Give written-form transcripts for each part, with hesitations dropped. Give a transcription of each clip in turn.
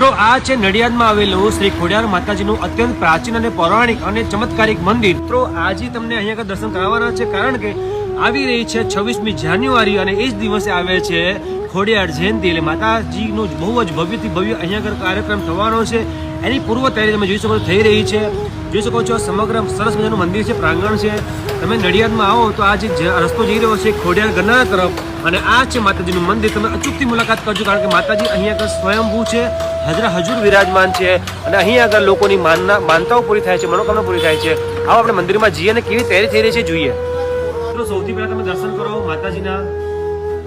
તો આ છે નડિયાદમાં આવેલું શ્રી ખોડિયાર માતાજીનું અત્યંત પ્રાચીન અને પૌરાણિક અને ચમત્કારિક મંદિર। તો આજે તમને અહીંયા આગળ દર્શન કરાવવાના છે, કારણ કે આવી રહી છે 26મી જાન્યુઆરી અને એ જ દિવસે આવે છે ખોડિયાર જયંતિ। એટલે માતાજીનો બહુ જ ભવ્યથી ભવ્ય અહીંયા આગળ કાર્યક્રમ થવાનો છે। એની પૂર્વ તૈયારી તમે જોઈ શકો થઈ રહી છે। જોઈ શકો છો સમગ્ર સરસ મજાનું મંદિર છે, પ્રાંગણ છે। તમે નડિયાદમાં આવો તો આ જે રસ્તો જઈ રહ્યો છે ખોડિયાર ગરનાળા તરફ, અને આ છે માતાજીનું મંદિર। તમે અચૂકથી મુલાકાત કરજો, કારણ કે માતાજી અહીંયા આગળ સ્વયંભૂ છે, હજુર વિરાજમાન છે, અને અહીંયા આગળ લોકોની માનતાઓ પૂરી થાય છે, મનોકામના પૂરી થાય છે। આવો આપણે મંદિરમાં જઈએ અને કેવી તૈયારી થઈ રહી છે જોઈએ। તો સૌથી પહેલા તમે દર્શન કરો માતાજીના,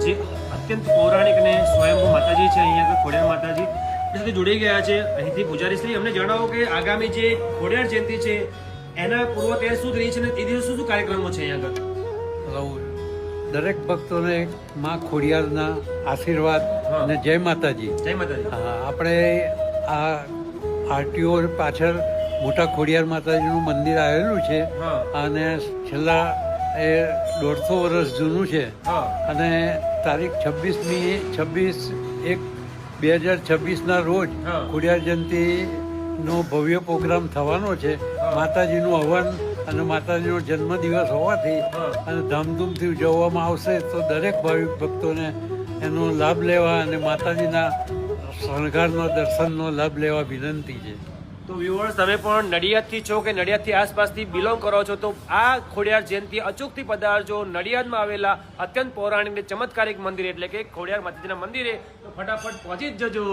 જે અત્યંત પૌરાણિક અને સ્વયંભૂ માતાજી છે અહીંયા આગળ ખોડિયાર માતાજી સાથે જોડાઈ ગયા છે। અહીંથી પૂજારી શ્રી અમને જણાવો કે આગામી જે ખોડિયાર જયંતિ છે એના પૂર્વ તૈયારી શું રહી છે અને એ દિવસે શું કાર્યક્રમો છે અહીંયા આગળ? દરેક ભક્તોને માં ખોડિયારના આશીર્વાદ અને જય માતાજી। જય માતાજી। આપણે આ આરટીઓ પાછળ મોટા ખોડિયાર માતાજીનું મંદિર આવેલું છે, અને છેલ્લા એ 150 વર્ષ જૂનું છે, અને તારીખ 26/1/2026 રોજ ખોડિયાર જયંતિનો ભવ્ય પ્રોગ્રામ થવાનો છે। માતાજીનું હવન અને માતાજીનો જન્મદિવસ હોવાથી અને ધામધૂમથી ઉજવવામાં આવશે, તો દરેક ભાવિક ભક્તોને એનો લાભ લેવા અને માતાજીના શણગારના દર્શનનો લાભ લેવા વિનંતી છે। તો વ્યુઅર્સ, તમે પણ નડિયાદથી છો કે નડિયાદથી આસપાસથી બિલોંગ કરો છો તો આ ખોડિયાર જયંતિ અચૂકથી પધારજો। નડિયાદમાં આવેલા અત્યંત પૌરાણિક અને ચમત્કારિક મંદિર એટલે કે ખોડિયાર માતાજીના મંદિરે તો ફટાફટ પહોંચી જ જજો।